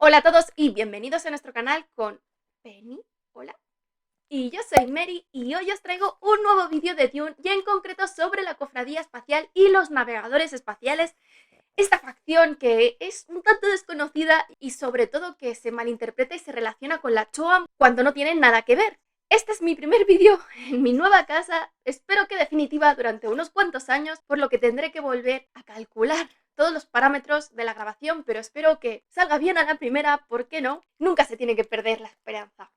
Hola a todos y bienvenidos a nuestro canal con Penny. Hola. Y yo soy Mary y hoy os traigo un nuevo vídeo de Dune y en concreto sobre la cofradía espacial y los navegadores espaciales. Esta facción que es un tanto desconocida y sobre todo que se malinterpreta y se relaciona con la Choam cuando no tienen nada que ver. Este es mi primer vídeo en mi nueva casa, espero que definitiva durante unos cuantos años, por lo que tendré que volver a calcular todos los parámetros de la grabación, pero espero que salga bien a la primera, ¿por qué no? Nunca se tiene que perder la esperanza.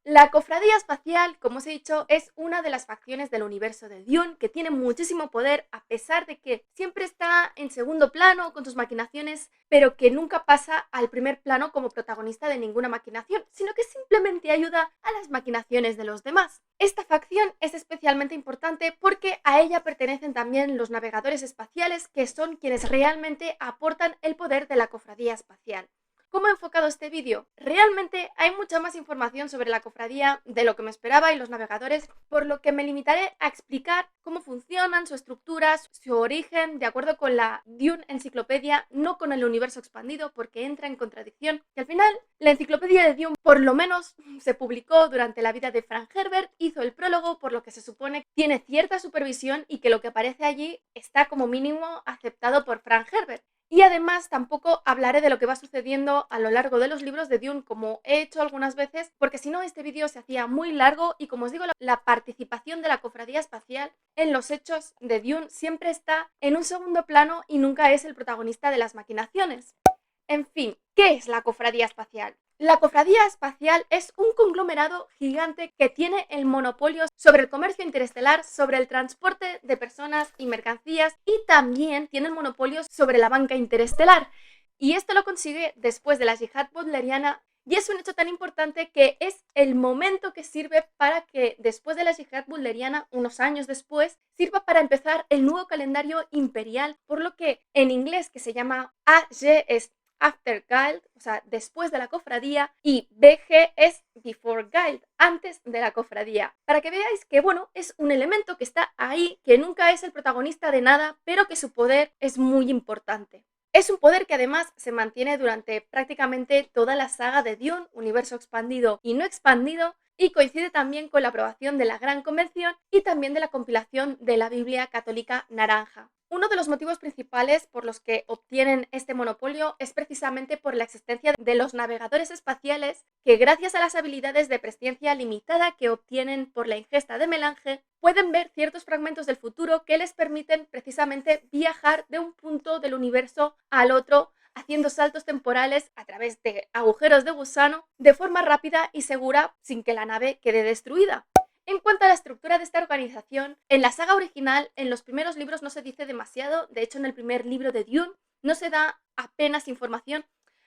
La Cofradía Espacial, como os he dicho, es una de las facciones del universo de Dune que tiene muchísimo poder a pesar de que siempre está en segundo plano con sus maquinaciones, pero que nunca pasa al primer plano como protagonista de ninguna maquinación, sino que simplemente ayuda a las maquinaciones de los demás. Esta facción es especialmente importante porque a ella pertenecen también los navegadores espaciales, que son quienes realmente aportan el poder de la Cofradía Espacial. ¿Cómo he enfocado este vídeo? Realmente hay mucha más información sobre la cofradía de lo que me esperaba y los navegadores, por lo que me limitaré a explicar cómo funcionan, su estructura, su origen, de acuerdo con la Dune Enciclopedia, no con el universo expandido, porque entra en contradicción. Y al final, la enciclopedia de Dune, por lo menos, se publicó durante la vida de Frank Herbert, hizo el prólogo, por lo que se supone que tiene cierta supervisión y que lo que aparece allí está como mínimo aceptado por Frank Herbert. Y además tampoco hablaré de lo que va sucediendo a lo largo de los libros de Dune, como he hecho algunas veces, porque si no este vídeo se hacía muy largo y, como os digo, la participación de la Cofradía Espacial en los hechos de Dune siempre está en un segundo plano y nunca es el protagonista de las maquinaciones. En fin, ¿qué es la Cofradía Espacial? La Cofradía Espacial es un conglomerado gigante que tiene el monopolio sobre el comercio interestelar, sobre el transporte de personas y mercancías y también tiene el monopolio sobre la banca interestelar. Y esto lo consigue después de la yihad butleriana y es un hecho tan importante que es el momento que sirve para que después de la yihad butleriana, unos años después, sirva para empezar el nuevo calendario imperial, por lo que en inglés, que se llama AG, es After Guild, o sea, después de la cofradía, y BG es Before Guild, antes de la cofradía. Para que veáis que, bueno, es un elemento que está ahí, que nunca es el protagonista de nada, pero que su poder es muy importante. Es un poder que además se mantiene durante prácticamente toda la saga de Dune, universo expandido y no expandido, y coincide también con la aprobación de la Gran Convención y también de la compilación de la Biblia Católica Naranja. Uno de los motivos principales por los que obtienen este monopolio es precisamente por la existencia de los navegadores espaciales que, gracias a las habilidades de presciencia limitada que obtienen por la ingesta de melange, pueden ver ciertos fragmentos del futuro que les permiten precisamente viajar de un punto del universo al otro, haciendo saltos temporales a través de agujeros de gusano de forma rápida y segura sin que la nave quede destruida. En cuanto a la estructura de esta organización, en la saga original, en los primeros libros no se dice demasiado, de hecho en el primer libro de Dune no se da apenas información.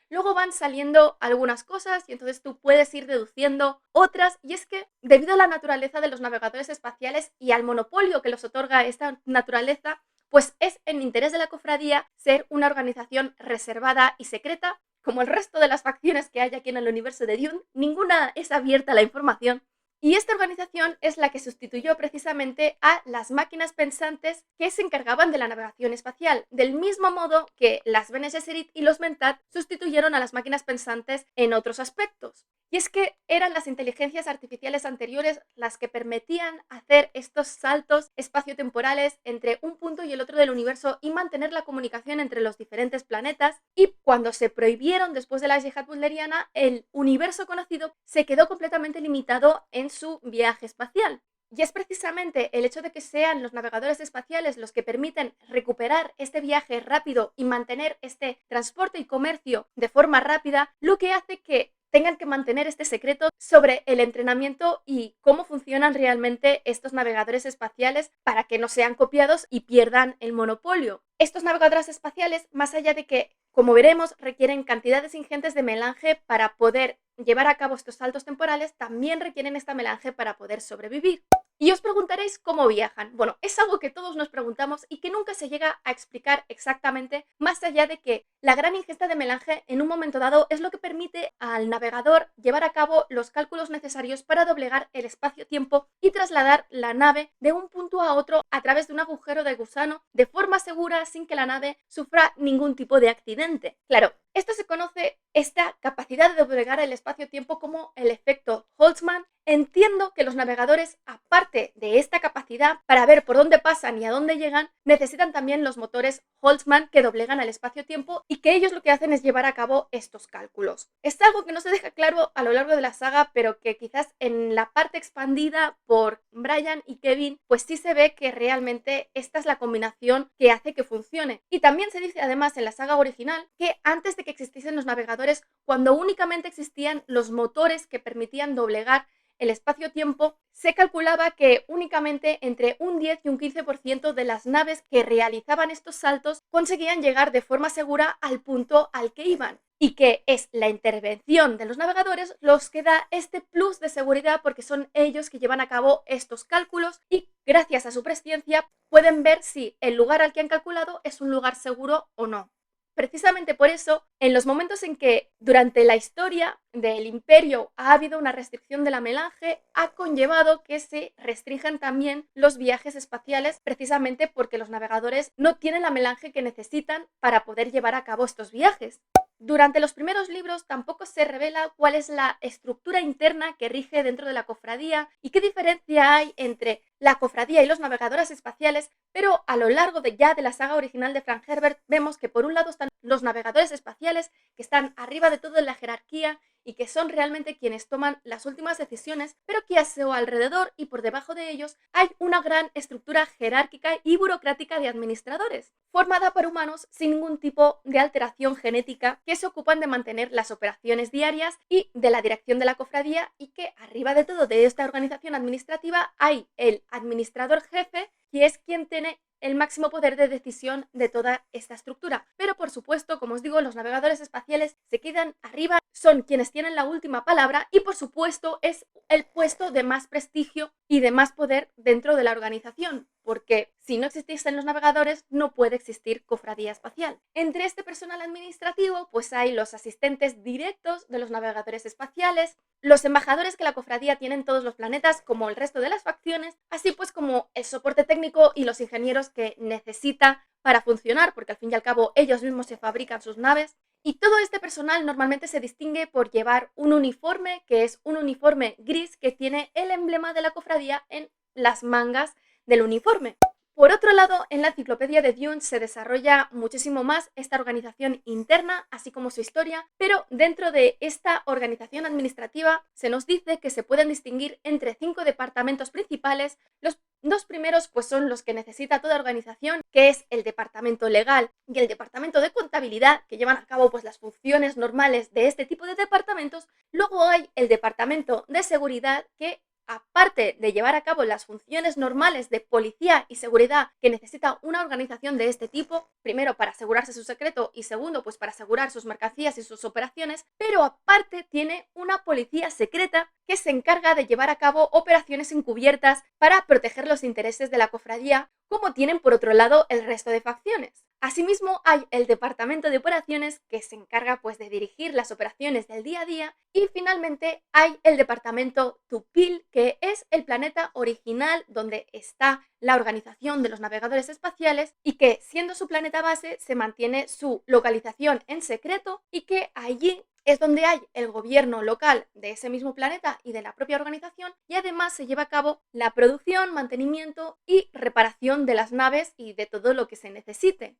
Luego van saliendo algunas cosas y entonces tú puedes ir deduciendo otras, y es que debido a la naturaleza de los navegadores espaciales y al monopolio que los otorga esta naturaleza, pues es en interés de la cofradía ser una organización reservada y secreta, como el resto de las facciones que hay aquí en el universo de Dune, ninguna es abierta a la información. Y esta organización es la que sustituyó precisamente a las máquinas pensantes que se encargaban de la navegación espacial, del mismo modo que las Bene Gesserit y los Mentat sustituyeron a las máquinas pensantes en otros aspectos. Y es que eran las inteligencias artificiales anteriores las que permitían hacer estos saltos espaciotemporales entre un punto y el otro del universo y mantener la comunicación entre los diferentes planetas, y cuando se prohibieron después de la yihad butleriana, el universo conocido se quedó completamente limitado en su viaje espacial. Y es precisamente el hecho de que sean los navegadores espaciales los que permiten recuperar este viaje rápido y mantener este transporte y comercio de forma rápida lo que hace que tengan que mantener este secreto sobre el entrenamiento y cómo funcionan realmente estos navegadores espaciales para que no sean copiados y pierdan el monopolio. Estos navegadores espaciales, más allá de que, como veremos, requieren cantidades ingentes de melange para poder llevar a cabo estos saltos temporales, también requieren esta melange para poder sobrevivir. Y os preguntaréis cómo viajan. Bueno, es algo que todos nos preguntamos y que nunca se llega a explicar exactamente, más allá de que la gran ingesta de melange en un momento dado es lo que permite al navegador llevar a cabo los cálculos necesarios para doblegar el espacio-tiempo y trasladar la nave de un punto a otro a través de un agujero de gusano de forma segura sin que la nave sufra ningún tipo de accidente. Claro, esto se conoce, esta capacidad de doblegar el espacio-tiempo, como el efecto Boltzmann. Entiendo que los navegadores, aparte de esta capacidad para ver por dónde pasan y a dónde llegan, necesitan también los motores Boltzmann que doblegan el espacio-tiempo y que ellos lo que hacen es llevar a cabo estos cálculos. Es algo que no se deja claro a lo largo de la saga, pero que quizás en la parte expandida por Brian y Kevin, pues sí se ve que realmente esta es la combinación que hace que funcione. Y también se dice además en la saga original que antes de que existiesen los navegadores, cuando únicamente existían los motores que permitían doblegar el espacio-tiempo, se calculaba que únicamente entre un 10 y un 15% de las naves que realizaban estos saltos conseguían llegar de forma segura al punto al que iban, y que es la intervención de los navegadores los que da este plus de seguridad, porque son ellos que llevan a cabo estos cálculos y gracias a su presciencia pueden ver si el lugar al que han calculado es un lugar seguro o no. Precisamente por eso, en los momentos en que durante la historia del Imperio ha habido una restricción de la melange, ha conllevado que se restrinjan también los viajes espaciales, precisamente porque los navegadores no tienen la melange que necesitan para poder llevar a cabo estos viajes. Durante los primeros libros tampoco se revela cuál es la estructura interna que rige dentro de la cofradía y qué diferencia hay entre la cofradía y los navegadores espaciales, pero a lo largo de la saga original de Frank Herbert vemos que por un lado están los navegadores espaciales, que están arriba de todo en la jerarquía y que son realmente quienes toman las últimas decisiones, pero que a su alrededor y por debajo de ellos hay una gran estructura jerárquica y burocrática de administradores, formada por humanos sin ningún tipo de alteración genética, que se ocupan de mantener las operaciones diarias y de la dirección de la cofradía, y que arriba de todo de esta organización administrativa hay el administrador jefe, que es quien tiene el máximo poder de decisión de toda esta estructura. Pero por supuesto, como os digo, los navegadores espaciales se quedan arriba, son quienes tienen la última palabra y por supuesto es el puesto de más prestigio y de más poder dentro de la organización, porque si no existiesen los navegadores no puede existir cofradía espacial. Entre este personal administrativo pues hay los asistentes directos de los navegadores espaciales, los embajadores que la cofradía tiene en todos los planetas como el resto de las facciones, así pues como el soporte técnico y los ingenieros que necesita para funcionar, porque al fin y al cabo ellos mismos se fabrican sus naves. Y todo este personal normalmente se distingue por llevar un uniforme, que es un uniforme gris que tiene el emblema de la cofradía en las mangas del uniforme. Por otro lado, en la enciclopedia de Dune se desarrolla muchísimo más esta organización interna, así como su historia, pero dentro de esta organización administrativa se nos dice que se pueden distinguir entre 5 departamentos principales. Los dos primeros pues son los que necesita toda organización, que es el departamento legal y el departamento de contabilidad, que llevan a cabo pues las funciones normales de este tipo de departamentos. Luego hay el departamento de seguridad, que aparte de llevar a cabo las funciones normales de policía y seguridad que necesita una organización de este tipo, primero para asegurarse su secreto y segundo pues para asegurar sus mercancías y sus operaciones, pero aparte tiene una policía secreta que se encarga de llevar a cabo operaciones encubiertas para proteger los intereses de la cofradía, como tienen por otro lado el resto de facciones. Asimismo, hay el departamento de operaciones, que se encarga pues de dirigir las operaciones del día a día, y finalmente hay el departamento Tupil, que es el planeta original donde está la organización de los navegadores espaciales y que, siendo su planeta base, se mantiene su localización en secreto, y que allí es donde hay el gobierno local de ese mismo planeta y de la propia organización, y además se lleva a cabo la producción, mantenimiento y reparación de las naves y de todo lo que se necesite.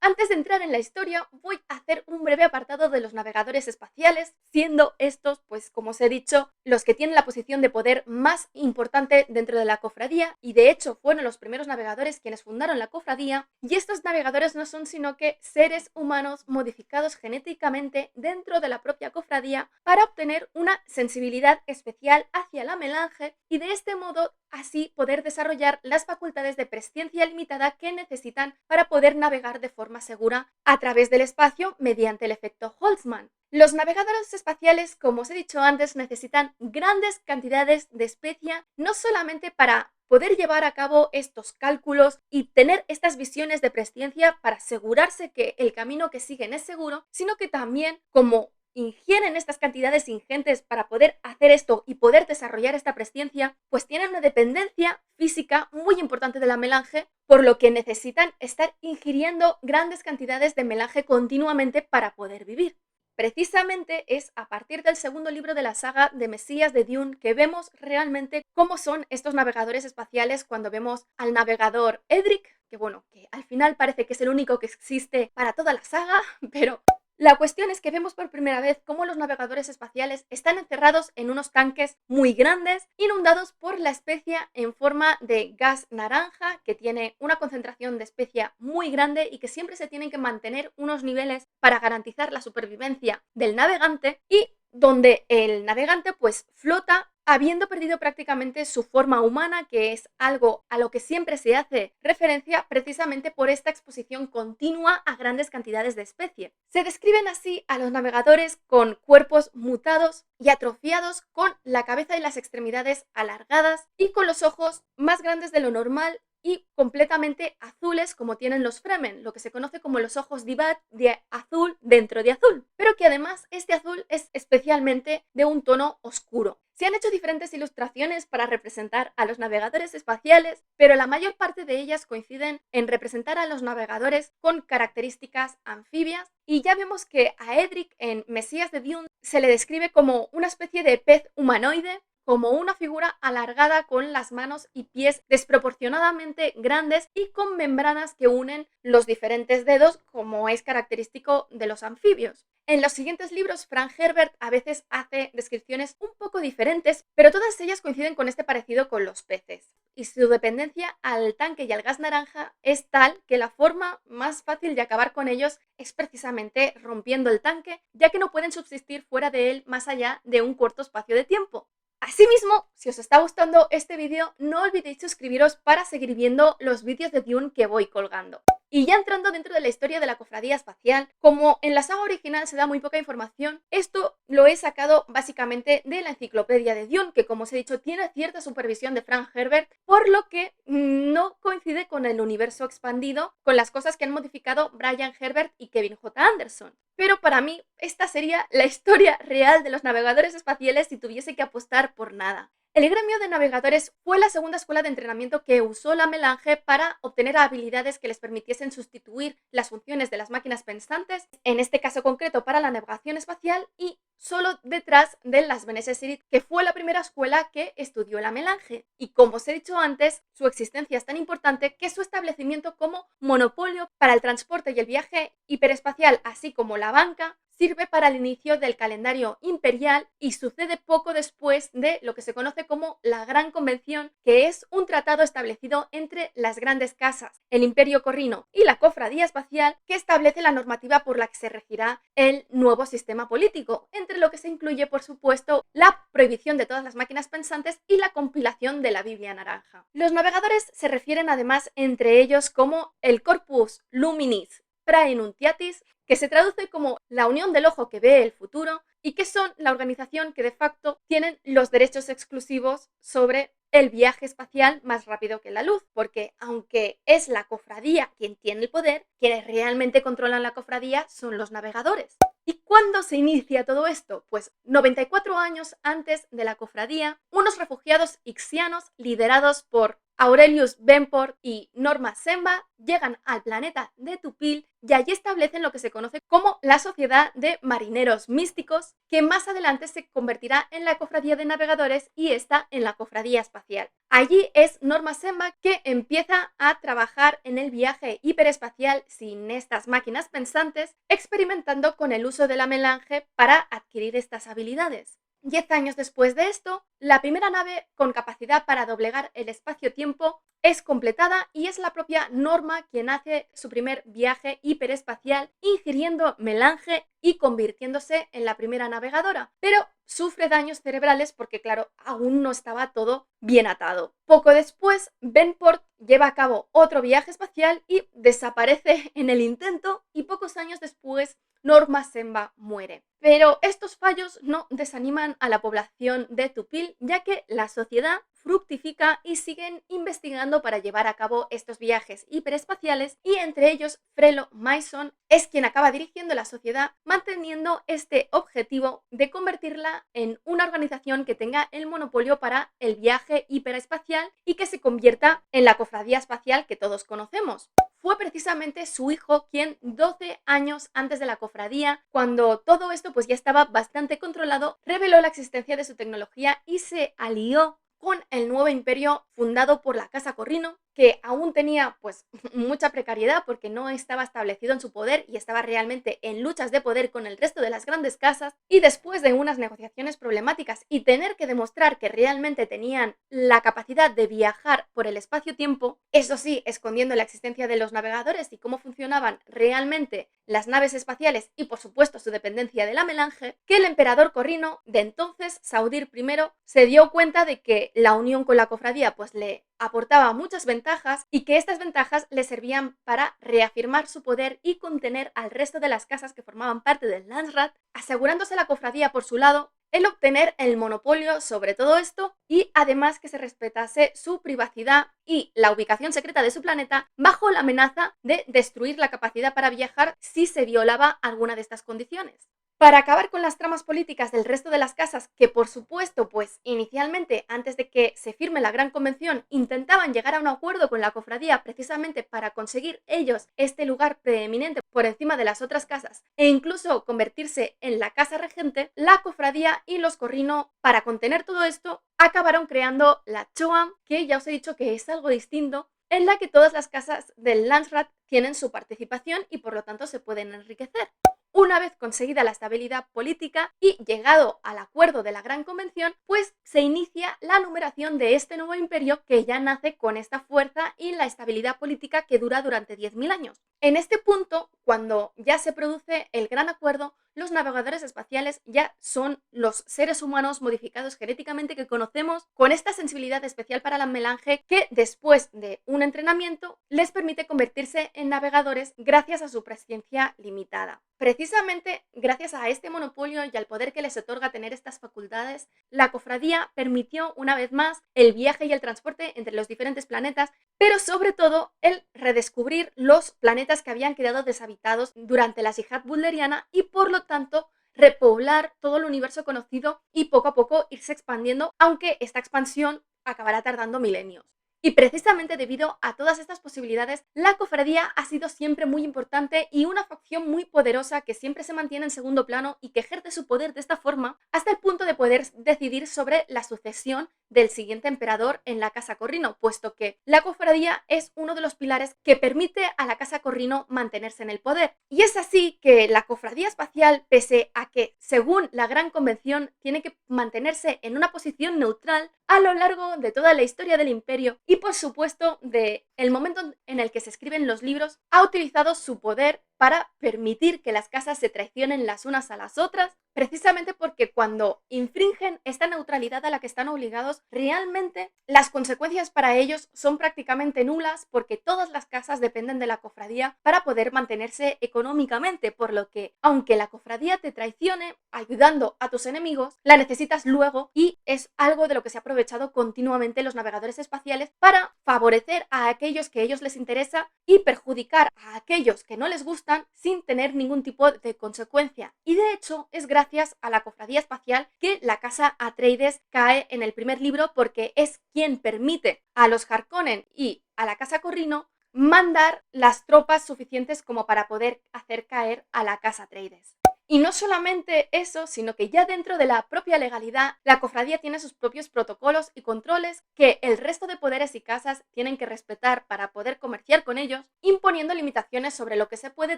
Antes de entrar en la historia, voy a hacer un breve apartado de los navegadores espaciales, siendo estos, pues como os he dicho, los que tienen la posición de poder más importante dentro de la cofradía, y de hecho fueron los primeros navegadores quienes fundaron la cofradía, y estos navegadores no son sino que seres humanos modificados genéticamente dentro de la propia cofradía para obtener una sensibilidad especial hacia la melange y de este modo así poder desarrollar las facultades de presciencia limitada que necesitan para poder navegar de forma segura a través del espacio mediante el efecto Boltzmann. Los navegadores espaciales, como os he dicho antes, necesitan grandes cantidades de especia, no solamente para poder llevar a cabo estos cálculos y tener estas visiones de presciencia para asegurarse que el camino que siguen es seguro, sino que también como ingieren estas cantidades ingentes para poder hacer esto y poder desarrollar esta presciencia, pues tienen una dependencia física muy importante de la melange, por lo que necesitan estar ingiriendo grandes cantidades de melange continuamente para poder vivir. Precisamente es a partir del segundo libro de la saga de Mesías de Dune que vemos realmente cómo son estos navegadores espaciales cuando vemos al navegador Edric, que bueno, que al final parece que es el único que existe para toda la saga, pero la cuestión es que vemos por primera vez cómo los navegadores espaciales están encerrados en unos tanques muy grandes, inundados por la especia en forma de gas naranja, que tiene una concentración de especia muy grande y que siempre se tienen que mantener unos niveles para garantizar la supervivencia del navegante, y donde el navegante pues flota habiendo perdido prácticamente su forma humana, que es algo a lo que siempre se hace referencia precisamente por esta exposición continua a grandes cantidades de especie. Se describen así a los navegadores con cuerpos mutados y atrofiados, con la cabeza y las extremidades alargadas y con los ojos más grandes de lo normal y completamente azules como tienen los Fremen, lo que se conoce como los ojos Divat, de azul dentro de azul, pero que además este azul es especialmente de un tono oscuro. Se han hecho diferentes ilustraciones para representar a los navegadores espaciales, pero la mayor parte de ellas coinciden en representar a los navegadores con características anfibias, y ya vemos que a Edric en Mesías de Dune se le describe como una especie de pez humanoide, como una figura alargada con las manos y pies desproporcionadamente grandes y con membranas que unen los diferentes dedos, como es característico de los anfibios. En los siguientes libros, Frank Herbert a veces hace descripciones un poco diferentes, pero todas ellas coinciden con este parecido con los peces. Y su dependencia al tanque y al gas naranja es tal que la forma más fácil de acabar con ellos es precisamente rompiendo el tanque, ya que no pueden subsistir fuera de él más allá de un corto espacio de tiempo. Asimismo, si os está gustando este vídeo, no olvidéis suscribiros para seguir viendo los vídeos de Dune que voy colgando. Y ya entrando dentro de la historia de la cofradía espacial, como en la saga original se da muy poca información, esto lo he sacado básicamente de la enciclopedia de Dune, que como os he dicho tiene cierta supervisión de Frank Herbert, por lo que no coincide con el universo expandido, con las cosas que han modificado Brian Herbert y Kevin J. Anderson. Pero para mí esta sería la historia real de los navegadores espaciales si tuviese que apostar por nada. El gremio de navegadores fue la segunda escuela de entrenamiento que usó la melange para obtener habilidades que les permitiesen sustituir las funciones de las máquinas pensantes, en este caso concreto para la navegación espacial, y solo detrás de las Bene Gesserit, que fue la primera escuela que estudió la melange. Y como os he dicho antes, su existencia es tan importante que su establecimiento como monopolio para el transporte y el viaje hiperespacial, así como la banca, sirve para el inicio del calendario imperial y sucede poco después de lo que se conoce como la Gran Convención, que es un tratado establecido entre las grandes casas, el Imperio Corrino y la Cofradía Espacial, que establece la normativa por la que se regirá el nuevo sistema político, entre lo que se incluye, por supuesto, la prohibición de todas las máquinas pensantes y la compilación de la Biblia Naranja. Los navegadores se refieren además entre ellos como el Corpus Luminis Praenuntiatis, que se traduce como la unión del ojo que ve el futuro, y que son la organización que de facto tienen los derechos exclusivos sobre el viaje espacial más rápido que la luz, porque aunque es la cofradía quien tiene el poder, quienes realmente controlan la cofradía son los navegadores. ¿Y cuándo se inicia todo esto? Pues 94 años antes de la cofradía, unos refugiados ixianos liderados por Aurelius Benport y Norma Semba llegan al planeta de Tupil y allí establecen lo que se conoce como la Sociedad de Marineros Místicos, que más adelante se convertirá en la Cofradía de Navegadores y esta en la Cofradía Espacial. Allí es Norma Semba que empieza a trabajar en el viaje hiperespacial sin estas máquinas pensantes, experimentando con el uso de la melange para adquirir estas habilidades. 10 años después de esto, la primera nave con capacidad para doblegar el espacio-tiempo es completada y es la propia Norma quien hace su primer viaje hiperespacial ingiriendo melange y convirtiéndose en la primera navegadora, pero sufre daños cerebrales porque, claro, aún no estaba todo bien atado. Poco después, Benport lleva a cabo otro viaje espacial y desaparece en el intento, y pocos años después Norma Semba muere. Pero estos fallos no desaniman a la población de Tupil, ya que la sociedad fructifica y siguen investigando para llevar a cabo estos viajes hiperespaciales, y entre ellos Frelo Mason es quien acaba dirigiendo la sociedad, manteniendo este objetivo de convertirla en una organización que tenga el monopolio para el viaje hiperespacial y que se convierta en la cofradía espacial que todos conocemos. Fue precisamente su hijo quien 12 años antes de la cofradía, cuando todo esto pues ya estaba bastante controlado, reveló la existencia de su tecnología y se alió con el nuevo imperio fundado por la Casa Corrino, que aún tenía pues mucha precariedad porque no estaba establecido en su poder y estaba realmente en luchas de poder con el resto de las grandes casas, y después de unas negociaciones problemáticas y tener que demostrar que realmente tenían la capacidad de viajar por el espacio-tiempo, eso sí, escondiendo la existencia de los navegadores y cómo funcionaban realmente las naves espaciales y por supuesto su dependencia de la melange, que el emperador Corrino de entonces, Saudir I, se dio cuenta de que la unión con la cofradía pues le aportaba muchas ventajas y que estas ventajas le servían para reafirmar su poder y contener al resto de las casas que formaban parte del Landsraad, asegurándose la cofradía por su lado el obtener el monopolio sobre todo esto y además que se respetase su privacidad y la ubicación secreta de su planeta bajo la amenaza de destruir la capacidad para viajar si se violaba alguna de estas condiciones. Para acabar con las tramas políticas del resto de las casas, que por supuesto, pues inicialmente, antes de que se firme la Gran Convención, intentaban llegar a un acuerdo con la cofradía precisamente para conseguir ellos este lugar preeminente por encima de las otras casas e incluso convertirse en la casa regente, la cofradía y los Corrino, para contener todo esto, acabaron creando la Choam, que ya os he dicho que es algo distinto, en la que todas las casas del Landsraad tienen su participación y por lo tanto se pueden enriquecer. Una vez conseguida la estabilidad política y llegado al acuerdo de la Gran Convención, pues se inicia la numeración de este nuevo imperio que ya nace con esta fuerza y la estabilidad política que dura durante 10.000 años. En este punto, cuando ya se produce el gran acuerdo, los navegadores espaciales ya son los seres humanos modificados genéticamente que conocemos, con esta sensibilidad especial para la melange que después de un entrenamiento les permite convertirse en navegadores gracias a su presencia limitada. Precisamente gracias a este monopolio y al poder que les otorga tener estas facultades, la cofradía permitió una vez más el viaje y el transporte entre los diferentes planetas, pero sobre todo el redescubrir los planetas que habían quedado deshabitados durante la Jihad bulderiana y por lo tanto repoblar todo el universo conocido y poco a poco irse expandiendo, aunque esta expansión acabará tardando milenios. Y precisamente debido a todas estas posibilidades, la cofradía ha sido siempre muy importante y una facción muy poderosa que siempre se mantiene en segundo plano y que ejerce su poder de esta forma hasta el punto de poder decidir sobre la sucesión del siguiente emperador en la Casa Corrino, puesto que la cofradía es uno de los pilares que permite a la Casa Corrino mantenerse en el poder. Y es así que la cofradía espacial, pese a que, según la Gran Convención, tiene que mantenerse en una posición neutral a lo largo de toda la historia del imperio y por supuesto de el momento en el que se escriben los libros, ha utilizado su poder para permitir que las casas se traicionen las unas a las otras, precisamente porque cuando infringen esta neutralidad a la que están obligados, realmente las consecuencias para ellos son prácticamente nulas, porque todas las casas dependen de la cofradía para poder mantenerse económicamente, por lo que aunque la cofradía te traicione ayudando a tus enemigos, la necesitas luego y es algo de lo que se ha aprovechado continuamente los navegadores espaciales para favorecer a aquellos que a ellos les interesa y perjudicar a aquellos que no les gustan sin tener ningún tipo de consecuencia. Y de hecho es gracias a la cofradía espacial que la casa Atreides cae en el primer libro, porque es quien permite a los Harkonnen y a la casa Corrino mandar las tropas suficientes como para poder hacer caer a la casa Atreides. Y no solamente eso, sino que ya dentro de la propia legalidad, la cofradía tiene sus propios protocolos y controles que el resto de poderes y casas tienen que respetar para poder comerciar con ellos, imponiendo limitaciones sobre lo que se puede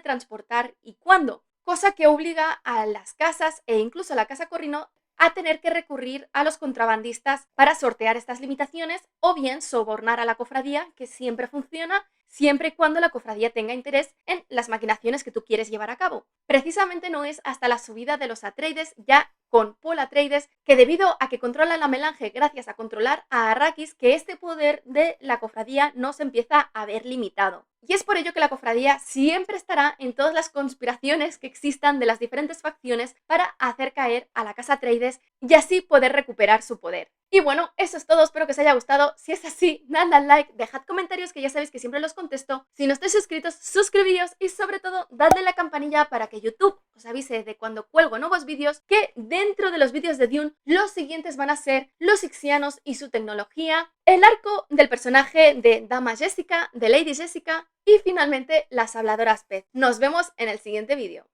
transportar y cuándo, cosa que obliga a las casas e incluso a la casa Corrino a tener que recurrir a los contrabandistas para sortear estas limitaciones o bien sobornar a la cofradía, que siempre funciona siempre y cuando la cofradía tenga interés en las maquinaciones que tú quieres llevar a cabo. Precisamente no es hasta la subida de los Atreides, ya con Paul Atreides, que debido a que controla la melange gracias a controlar a Arrakis, que este poder de la cofradía no se empieza a ver limitado. Y es por ello que la cofradía siempre estará en todas las conspiraciones que existan de las diferentes facciones para hacer caer a la casa Atreides y así poder recuperar su poder. Y bueno, eso es todo, espero que os haya gustado. Si es así, dadle al like, dejad comentarios que ya sabéis que siempre los contesto. Si no estáis suscritos, suscribíos y sobre todo, dadle a la campanilla para que YouTube os avise de cuando cuelgo nuevos vídeos, que dentro de los vídeos de Dune, los siguientes van a ser los Ixianos y su tecnología, el arco del personaje de Dama Jessica, de Lady Jessica y finalmente las habladoras pez. Nos vemos en el siguiente vídeo.